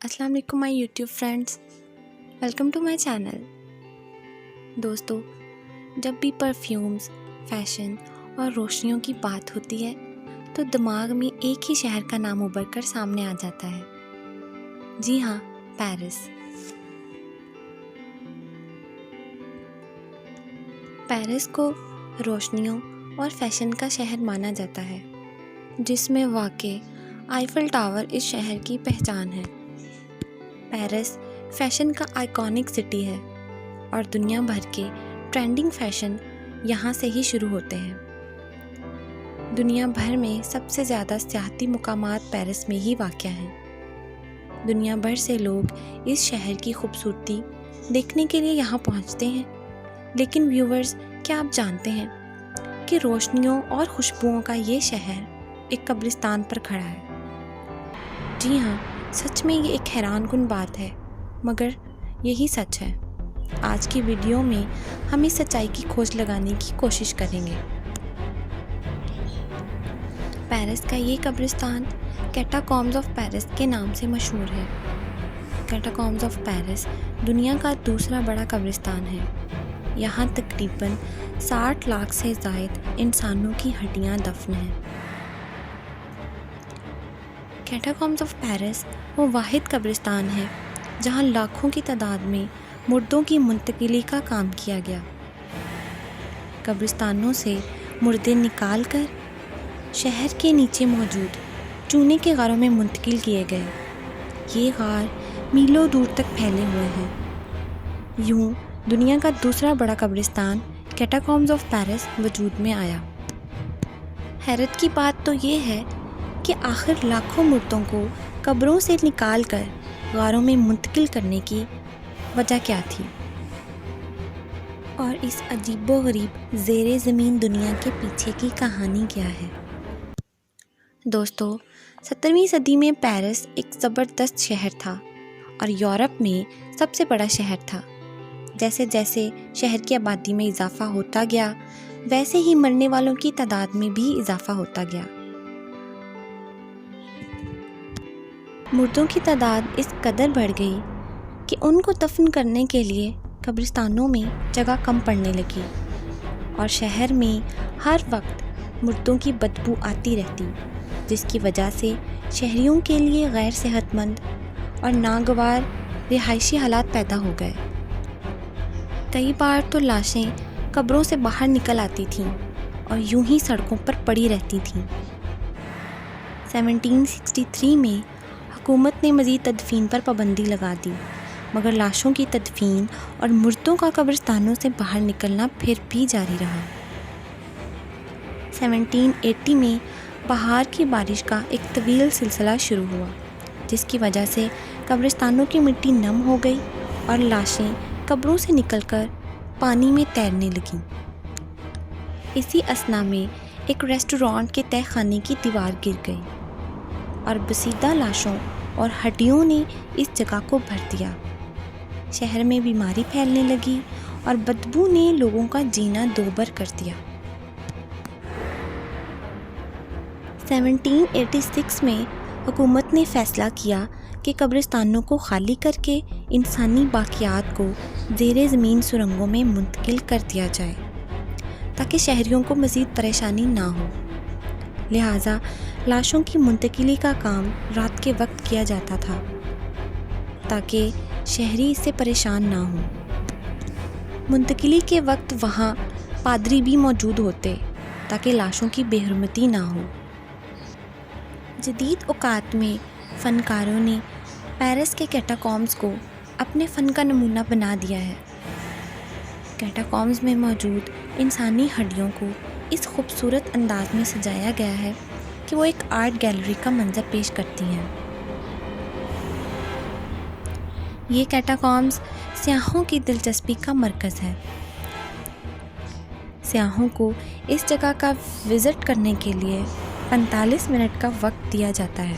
السلام علیکم my YouTube friends, welcome to my channel. دوستو، جب بھی پرفیومز، فیشن اور روشنیوں کی بات ہوتی ہے تو دماغ میں ایک ہی شہر کا نام ابھر کر سامنے آ جاتا ہے۔ جی ہاں، پیرس۔ پیرس کو روشنیوں اور فیشن کا شہر مانا جاتا ہے، جس میں واقع آئیفل ٹاور اس شہر کی پہچان ہے۔ پیرس فیشن کا آئیکونک سٹی ہے اور دنیا بھر کے ٹرینڈنگ فیشن یہاں سے ہی شروع ہوتے ہیں۔ دنیا بھر میں سب سے زیادہ سیاحتی مقامات پیرس میں ہی واقع ہیں۔ دنیا بھر سے لوگ اس شہر کی خوبصورتی دیکھنے کے لیے یہاں پہنچتے ہیں۔ لیکن ویورز، کیا آپ جانتے ہیں کہ روشنیوں اور خوشبوؤں کا یہ شہر ایک قبرستان پر کھڑا ہے؟ جی ہاں، سچ میں یہ ایک حیران کن بات ہے، مگر یہی سچ ہے۔ آج کی ویڈیو میں ہم اس سچائی کی کھوج لگانے کی کوشش کریں گے۔ پیرس کا یہ قبرستان کیٹاکومبز آف پیرس کے نام سے مشہور ہے۔ کیٹاکومبز آف پیرس دنیا کا دوسرا بڑا قبرستان ہے۔ یہاں تقریباً 60 لاکھ سے زائد انسانوں کی ہڈیاں دفن ہیں۔ کیٹاکومبز آف پیرس وہ واحد قبرستان ہے جہاں لاکھوں کی تعداد میں مردوں کی منتقلی کا کام کیا گیا۔ قبرستانوں سے مردے نکال کر شہر کے نیچے موجود چونے کے غاروں میں منتقل کیے گئے۔ یہ غار میلوں دور تک پھیلے ہوئے ہیں۔ یوں دنیا کا دوسرا بڑا قبرستان کیٹاکومبز آف پیرس وجود میں آیا۔ حیرت کی بات تو یہ ہے کہ آخر لاکھوں مردوں کو قبروں سے نکال کر غاروں میں منتقل کرنے کی وجہ کیا تھی، اور اس عجیب و غریب زیر زمین دنیا کے پیچھے کی کہانی کیا ہے؟ دوستو، 17ویں صدی میں پیرس ایک زبردست شہر تھا اور یورپ میں سب سے بڑا شہر تھا۔ جیسے جیسے شہر کی آبادی میں اضافہ ہوتا گیا، ویسے ہی مرنے والوں کی تعداد میں بھی اضافہ ہوتا گیا۔ مردوں کی تعداد اس قدر بڑھ گئی کہ ان کو دفن کرنے کے لیے قبرستانوں میں جگہ کم پڑنے لگی، اور شہر میں ہر وقت مردوں کی بدبو آتی رہتی، جس کی وجہ سے شہریوں کے لیے غیر صحت مند اور ناگوار رہائشی حالات پیدا ہو گئے۔ کئی بار تو لاشیں قبروں سے باہر نکل آتی تھیں اور یوں ہی سڑکوں پر پڑی رہتی تھیں۔ 1763 میں حکومت نے مزید تدفین پر پابندی لگا دی، مگر لاشوں کی تدفین اور مردوں کا قبرستانوں سے باہر نکلنا پھر بھی جاری رہا۔ 1780 میں بہار کی بارش کا ایک طویل سلسلہ شروع ہوا، جس کی وجہ سے قبرستانوں کی مٹی نم ہو گئی اور لاشیں قبروں سے نکل کر پانی میں تیرنے لگیں۔ اسی اثنا میں ایک ریسٹورانٹ کے تہہ خانے کی دیوار گر گئی اور بسیدہ لاشوں اور ہڈیوں نے اس جگہ کو بھر دیا۔ شہر میں بیماری پھیلنے لگی اور بدبو نے لوگوں کا جینا دوبر کر دیا۔ 1786 میں حکومت نے فیصلہ کیا کہ قبرستانوں کو خالی کر کے انسانی باقیات کو زیر زمین سرنگوں میں منتقل کر دیا جائے تاکہ شہریوں کو مزید پریشانی نہ ہو۔ لہٰذا لاشوں کی منتقلی کا کام رات کے وقت کیا جاتا تھا تاکہ شہری اس سے پریشان نہ ہوں۔ منتقلی کے وقت وہاں پادری بھی موجود ہوتے تاکہ لاشوں کی بے حرمتی نہ ہو۔ جدید اوقات میں فنکاروں نے پیرس کے کیٹاکومبز کو اپنے فن کا نمونہ بنا دیا ہے۔ کیٹاکومبز میں موجود انسانی ہڈیوں کو اس خوبصورت انداز میں سجایا گیا ہے کہ وہ ایک آرٹ گیلری کا منظر پیش کرتی ہیں۔ یہ کیٹاکومبز سیاحوں کی دلچسپی کا مرکز ہے۔ سیاحوں کو اس جگہ کا وزٹ کرنے کے لیے 45 منٹ کا وقت دیا جاتا ہے۔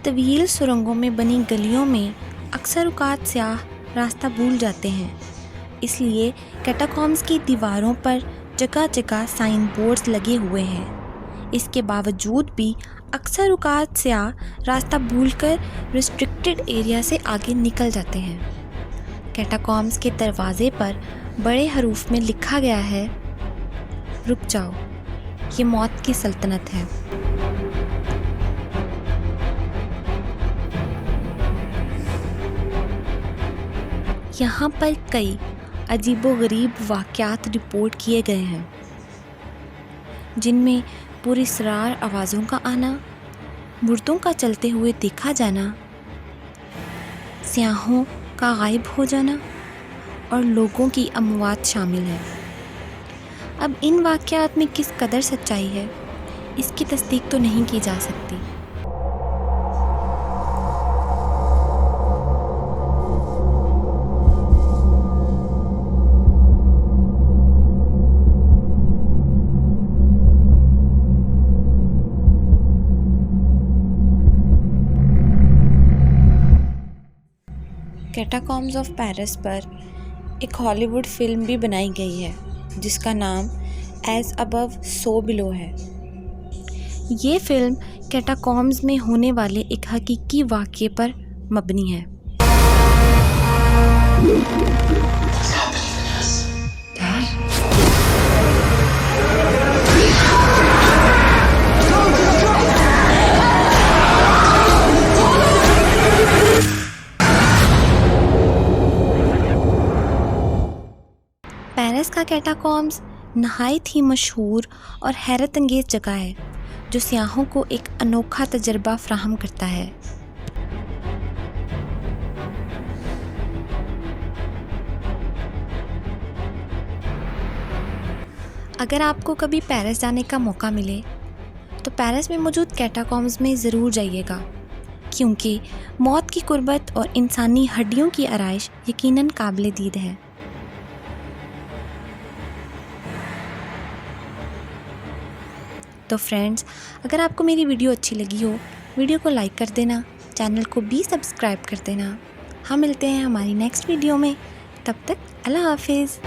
طویل سرنگوں میں بنی گلیوں میں اکثر اوقات سیاح راستہ بھول جاتے ہیں، اس لیے کیٹاکومبز کی دیواروں پر جگہ جگہ سائن بورڈز لگے ہوئے ہیں۔ اس کے باوجود بھی اکثر اوقات سیاح راستہ بھول کر ریسٹرکٹڈ ایریا سے آگے نکل جاتے ہیں۔ کیٹاکومبس کے دروازے پر بڑے حروف میں لکھا گیا ہے، رک جاؤ، یہ موت کی سلطنت ہے۔ یہاں پر کئی عجیب و غریب واقعات رپورٹ کیے گئے ہیں، جن میں پراسرار آوازوں کا آنا، مردوں کا چلتے ہوئے دیکھا جانا، سیاحوں کا غائب ہو جانا اور لوگوں کی اموات شامل ہے۔ اب ان واقعات میں کس قدر سچائی ہے، اس کی تصدیق تو نہیں کی جا سکتی۔ کیٹاکومبس آف پیرس پر ایک ہالی ووڈ فلم بھی بنائی گئی ہے جس کا نام ایز ابو سو بلو ہے۔ یہ فلم کیٹاکومبس میں ہونے والے ایک حقیقی واقعے پر مبنی ہے۔ پیرس کا کیٹاکومبس نہایت ہی مشہور اور حیرت انگیز جگہ ہے جو سیاحوں کو ایک انوکھا تجربہ فراہم کرتا ہے۔ اگر آپ کو کبھی پیرس جانے کا موقع ملے تو پیرس میں موجود کیٹاکومبس میں ضرور جائیے گا، کیونکہ موت کی قربت اور انسانی ہڈیوں کی آرائش یقیناً قابل دید ہے۔ تو فرینڈز، اگر آپ کو میری ویڈیو اچھی لگی ہو، ویڈیو کو لائک کر دینا، چینل کو بھی سبسکرائب کر دینا۔ ہم ملتے ہیں ہماری نیکسٹ ویڈیو میں، تب تک اللہ حافظ۔